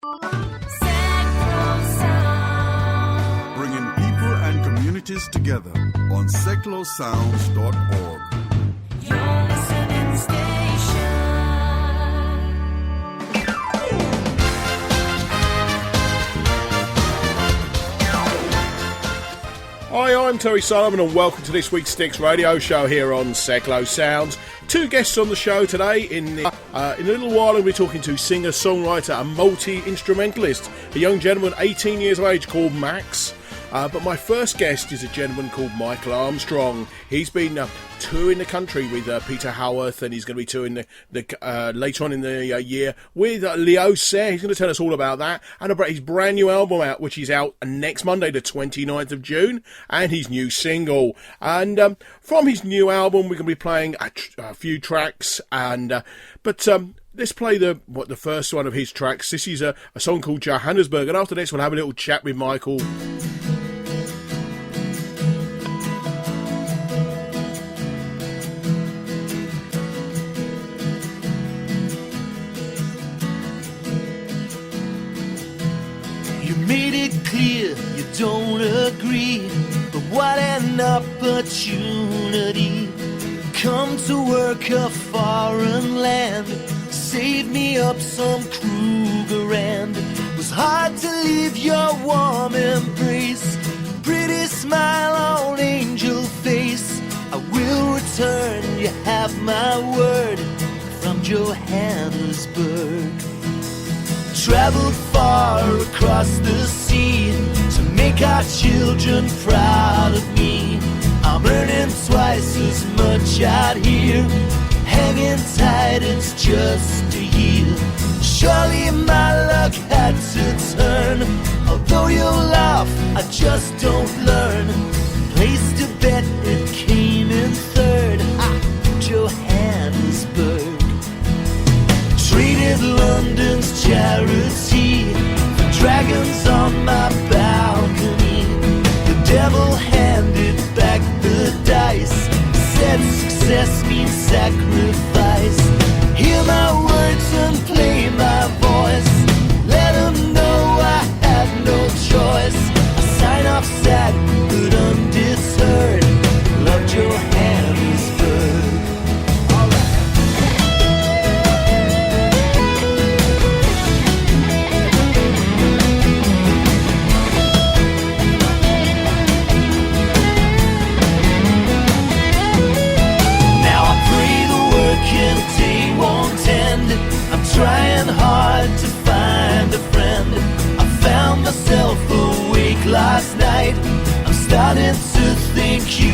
Bringing people and communities together on seclosounds.org. Your listening station. Hi, I'm Terry Sullivan and welcome to this week's Sticks radio show here on Seclo Sounds. Two guests on the show today. In a little while I'll be talking to singer-songwriter and multi-instrumentalist, a young gentleman 18 years of age called Max. But my first guest is a gentleman called Michael Armstrong. He's been touring the country with Peter Howarth, and he's going to be touring later on in the year with Leo Sayre. He's going to tell us all about that, and about his brand new album out, which is out next Monday, the 29th of June, and his new single. And from his new album, we're going to be playing a few tracks, and let's play the first one of his tracks. This is a song called Johannesburg, and after this we'll have a little chat with Michael. You made it clear you don't agree, but what an opportunity. Come to work a foreign land, save me up some Krugerrand. It was hard to leave your warm embrace, pretty smile on angel face. I will return, you have my word, from Johannesburg. Traveled far across the sea to make our children proud of me. I'm earning twice as much out here, hanging tight, it's just a year. Surely my luck had to turn, although you'll laugh, I just don't learn. Place to bet, it came in third, Johannesburg. Traded London's charity for dragons on my balcony. The devil handed back the dice, said success means sacrifice. Hear my words and play my voice, let them know I had no choice. I sign off sad but undeterred, love Johannesburg. Trying hard to find a friend. I found myself awake last night. I'm starting to think you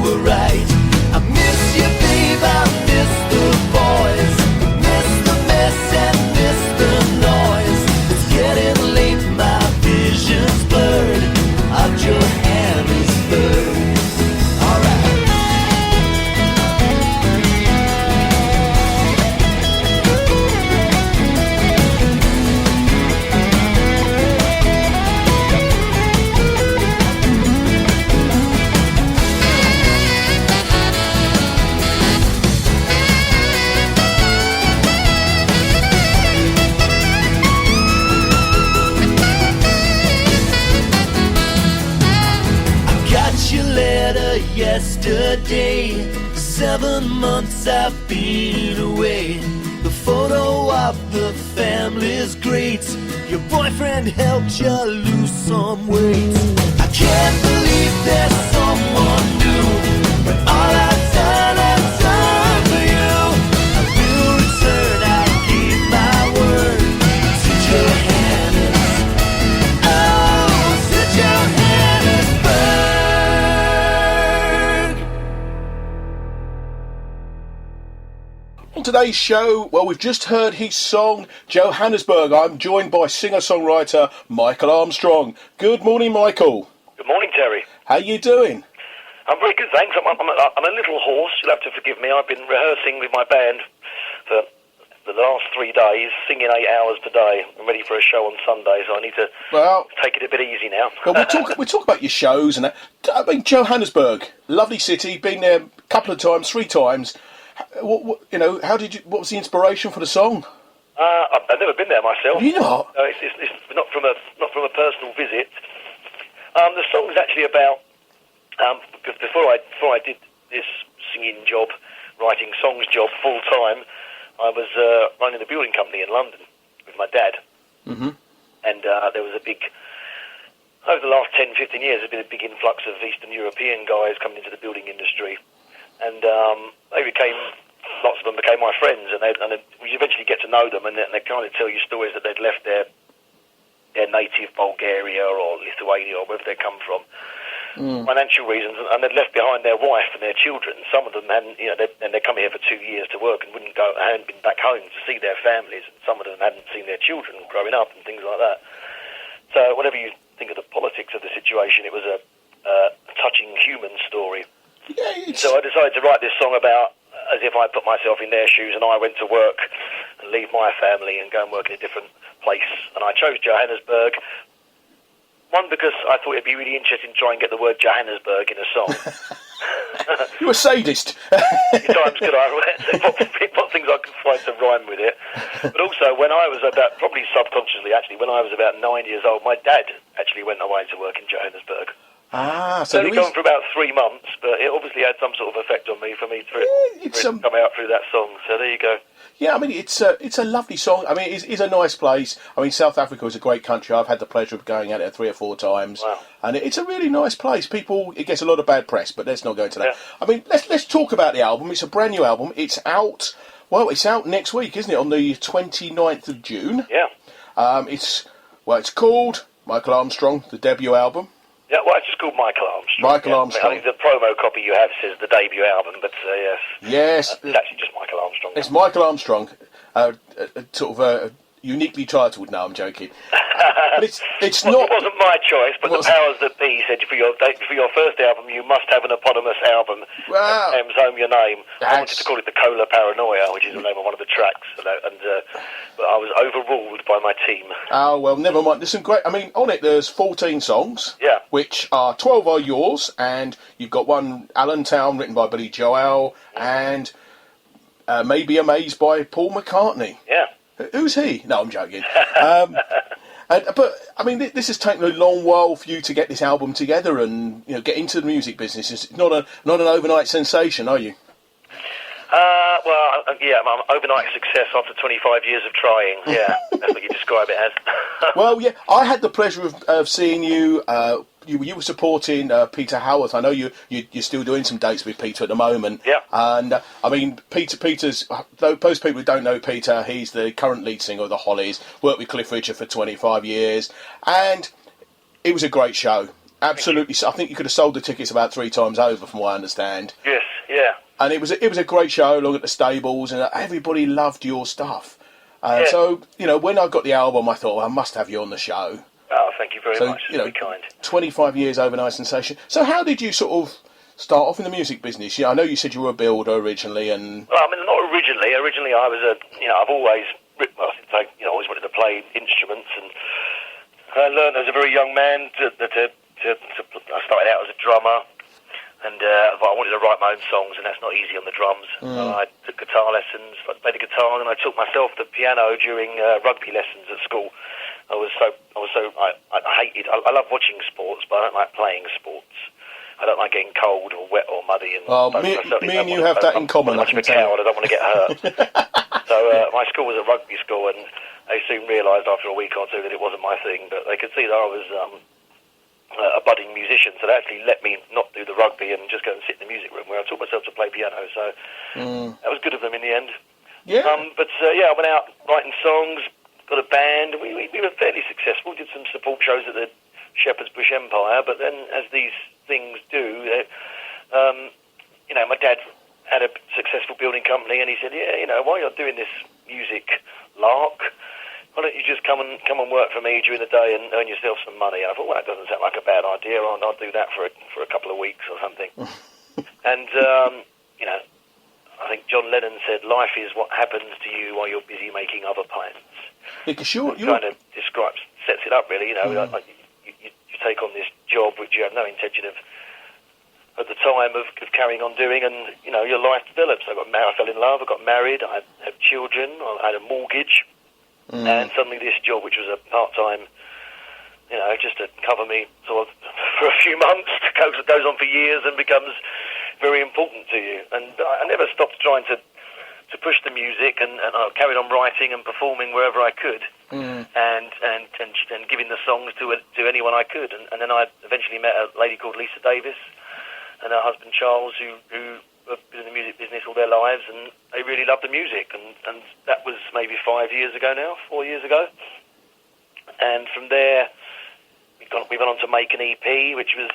were right. I miss you, babe, I miss the boys, miss the mess and miss the noise. It's getting late, my vision's blurred of Johannesburg. Yesterday, 7 months I've been away. The photo of the family's great. Your boyfriend helped you lose some weight. I can't believe there's someone new, but all I've done for you. I will return, I gave my word to Johannes. Oh, to Johannesburg. On today's show, well, we've just heard his song, Johannesburg. I'm joined by singer-songwriter Michael Armstrong. Good morning, Michael. Good morning, Terry. How you doing? I'm very good, thanks. I'm a little hoarse. You'll have to forgive me. I've been rehearsing with my band for the last 3 days, singing 8 hours per day. I'm ready for a show on Sunday, so I need to take it a bit easy now. Well, we talk about your shows and that. I mean, Johannesburg, lovely city. Been there a couple of times, 3 times. What was the inspiration for the song? I've never been there myself. Have you not? No, it's not from a personal visit. The song's actually about because before I did this singing job, writing songs job full time, I was running a building company in London with my dad. Mm-hmm. And there was a big, over the last 10, 15 years, there's been a big influx of Eastern European guys coming into the building industry. And lots of them became my friends, and we eventually get to know them, and they kind of tell you stories that they'd left their native Bulgaria or Lithuania or wherever they come from, financial reasons, and they'd left behind their wife and their children. Some of them hadn't, they'd come here for 2 years to work and hadn't been back home to see their families, and some of them hadn't seen their children growing up and things like that. So whenever you think of the politics of the situation, it was a touching human story. Yeah, so I decided to write this song about as if I put myself in their shoes and I went to work and leave my family and go and work in a different place. And I chose Johannesburg. One, because I thought it'd be really interesting to try and get the word Johannesburg in a song. You're a sadist. Times could I what things I could find to rhyme with it. But also, when I was about, probably subconsciously actually, when I was about 9 years old, my dad actually went away to work in Johannesburg. So only gone for about 3 months, but it obviously had some sort of effect on me for it to come out through that song. So there you go. Yeah, I mean, it's a lovely song. I mean, it's a nice place. I mean, South Africa is a great country. I've had the pleasure of going out there 3 or 4 times. Wow. And it's a really nice place. It gets a lot of bad press, but let's not go into that. Yeah. I mean, let's talk about the album. It's a brand new album. It's out next week, isn't it? On the 29th of June. Yeah. It's called Michael Armstrong, the debut album. Yeah, well, it's just called Michael Armstrong. Michael Armstrong. I think the promo copy you have says the debut album, but yes. Yes. It's actually just Michael Armstrong. It's Michael Armstrong, sort of uniquely titled. No, I'm joking. But it's well, not. It wasn't my choice, but the powers that be said for your first album you must have an eponymous album. Wow. Names home your name. I wanted to call it the Cola Paranoia, which is the name of one of the tracks, but I was overruled by my team. Oh well, never mind. There's some great. I mean, on it there's 14 songs. Yeah. Which are 12 are yours, and you've got one Allentown written by Billy Joel, and Maybe Amazed by Paul McCartney. Yeah. Who's he? No, I'm joking. But I mean, this has taken a long while for you to get this album together and get into the music business. It's not an overnight sensation, are you? I'm overnight success after 25 years of trying. Yeah, that's what you describe it as. Well, yeah, I had the pleasure of seeing you. You were supporting Peter Howarth. I know you're still doing some dates with Peter at the moment. Yeah. And I mean, Peter's. Those people who don't know Peter, he's the current lead singer of the Hollies. Worked with Cliff Richard for 25 years, and it was a great show. Absolutely, I think you could have sold the tickets about 3 times over, from what I understand. Yes. Yeah. And it was a great show along at the stables, and everybody loved your stuff. Yeah. So when I got the album, I thought, I must have you on the show. Oh, thank you very much. Very kind. 25 years overnight sensation. So how did you sort of start off in the music business? I know you said you were a builder originally, and well, I mean, not originally. Originally, I was I've always always wanted to play instruments, and I learned as a very young man to I started out as a drummer. And I wanted to write my own songs, and that's not easy on the drums. So I took guitar lessons. I played the guitar, and I taught myself the piano during rugby lessons at school. I hated. I love watching sports, but I don't like playing sports. I don't like getting cold or wet or muddy. And me and you have that in common. I'm much of a coward. I don't want to get hurt. So my school was a rugby school, and they soon realised after a week or two that it wasn't my thing. But they could see that I was a budding musician, so they actually let me not do the rugby and just go and sit in the music room where I taught myself to play piano. So that was good of them in the end. Yeah. I went out writing songs, got a band. We were fairly successful. Did some support shows at the Shepherd's Bush Empire, but then, as these things do, my dad had a successful building company, and he said, while you're doing this music lark, why don't you just come and work for me during the day and earn yourself some money? And I thought, well, that doesn't sound like a bad idea. I'll do that for a couple of weeks or something. And I think John Lennon said, "Life is what happens to you while you're busy making other plans." Yeah, sure, kind of sets it up really. Like you take on this job which you have no intention of at the time of carrying on doing, and your life develops. I fell in love. I got married. I had children. I had a mortgage. and suddenly this job, which was a part-time, just to cover me sort of for a few months, goes on for years and becomes very important to you. And I never stopped trying to push the music, and I carried on writing and performing wherever I could, and giving the songs to anyone I could. And then I eventually met a lady called Lisa Davis and her husband Charles, who have been in the music business all their lives, and they really loved the music. And that was maybe 4 years ago. And from there, we went on to make an EP, which was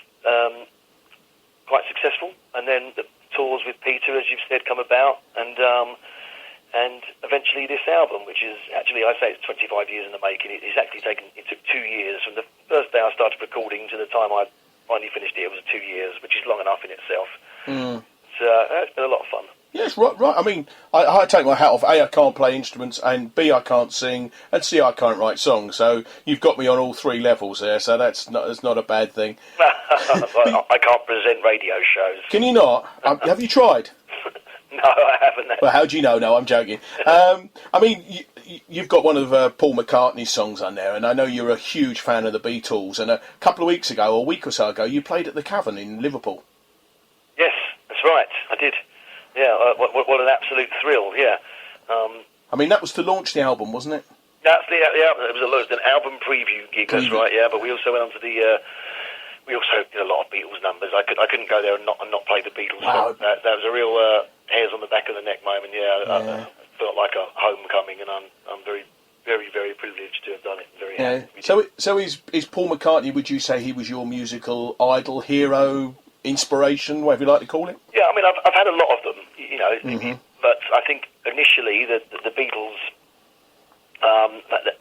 quite successful. And then the tours with Peter, as you've said, come about, and eventually this album, which is actually, I say it's 25 years in the making. It took 2 years from the first day I started recording to the time I finally finished it. It was 2 years, which is long enough in itself. So it's been a lot of fun. Yes, right. I mean, I take my hat off. A, I can't play instruments, and B, I can't sing, and C, I can't write songs. So you've got me on all three levels there. So that's not a bad thing. I can't present radio shows. Can you not? Have you tried? No, I haven't. Well, how do you know? No, I'm joking. I mean, you've got one of Paul McCartney's songs on there, and I know you're a huge fan of the Beatles. And a couple of weeks ago, or a week or so ago, you played at the Cavern in Liverpool. Yes, that's right. I did. Yeah, what an absolute thrill. Yeah. I mean, that was to launch the album, wasn't it? That's the album. It was an album preview gig. That's right. Yeah, but we also went on to the. We also did a lot of Beatles numbers. I couldn't go there and not play the Beatles. Wow. That was a real hairs on the back of the neck moment. Yeah, I felt like a homecoming, and I'm very, very, very privileged to have done it. Very happy. So is Paul McCartney? Would you say he was your musical idol, hero, inspiration, whatever you like to call it? Yeah, I mean, I've had a lot of them, but I think initially the Beatles.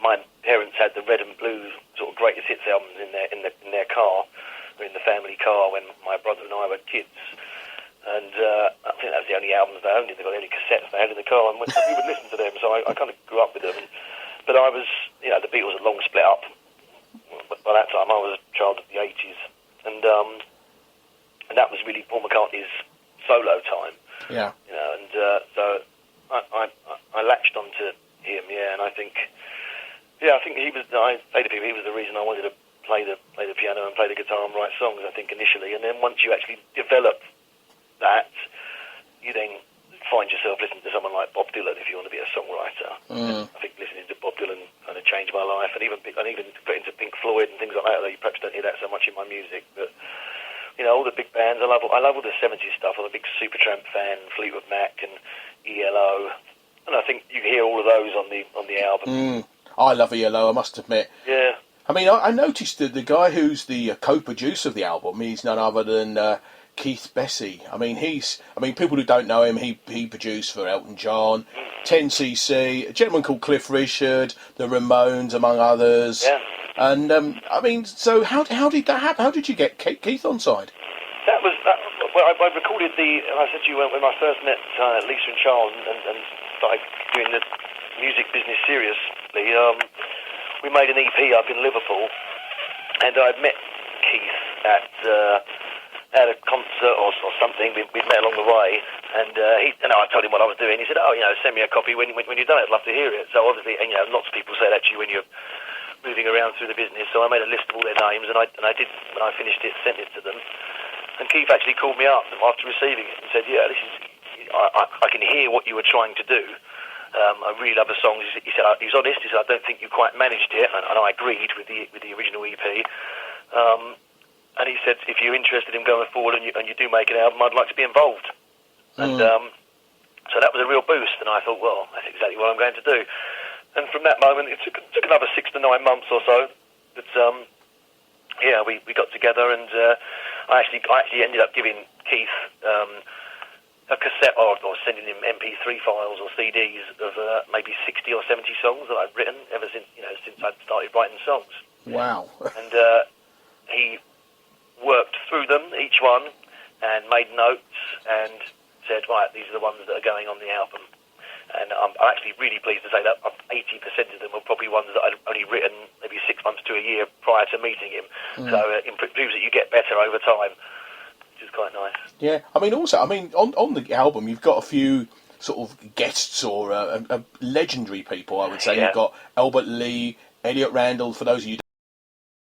My parents had the red and blue sort of greatest hits albums in their car, or in the family car when my brother and I were kids, and I think that was the only albums they owned. They got the only cassettes they had in the car, and we would listen to them. So I kind of grew up with them. But I was, the Beatles had long split up. But by that time, I was a child of the 80s, and that was really Paul McCartney's solo time. Yeah. And so I latched onto him, and I think he was. I say to people, he was the reason I wanted to play the piano and play the guitar and write songs. I think initially, and then once you actually develop that, you then find yourself listening to someone like Bob Dylan if you want to be a songwriter. I think listening to Bob Dylan kind of changed my life, and even got into Pink Floyd and things like that. Though you perhaps don't hear that so much in my music, but all the big bands. I love all the 70s stuff. I'm a big Supertramp fan, Fleetwood Mac and ELO. And I think you hear all of those on the album. I love ELO, I must admit. Yeah. I mean, I noticed that the guy who's the co-producer of the album, he's none other than Keith Bessie. I mean, people who don't know him, he produced for Elton John, 10cc, a gentleman called Cliff Richard, the Ramones, among others. Yeah. And I mean, so how did that happen? How did you get Keith on side? Well, I recorded I said to you when I first met Lisa and Charles and started doing the music business seriously, we made an EP up in Liverpool, and I'd met Keith at a concert or something. We'd met along the way, and I told him what I was doing. He said, send me a copy when you're done. I'd love to hear it. So obviously, lots of people say that to you when you're moving around through the business. So I made a list of all their names, and I did, when I finished it, sent it to them. And Keith actually called me up after receiving it and said, I can hear what you were trying to do. I really love the songs. He said, he was honest. He said, I don't think you quite managed it, and I agreed with the original EP. And he said, if you're interested in going forward and you do make an album, I'd like to be involved. And so that was a real boost. And I thought, well, that's exactly what I'm going to do. And from that moment, it took another 6 to 9 months or so. But we got together, and I actually ended up giving Keith a cassette or sending him MP3 files or CDs of maybe 60 or 70 songs that I'd written ever since I'd started writing songs. Wow. And he worked through them, each one, and made notes and said, right, these are the ones that are going on the album. And I'm actually really pleased to say that 80% of them were probably ones that I'd only written maybe 6 months to a year prior to meeting him. So it proves that you get better over time, which is quite nice. Yeah, I mean, also, on the album, you've got a few sort of guests or legendary people, I would say. Yeah. You've got Albert Lee, Elliot Randall, for those of you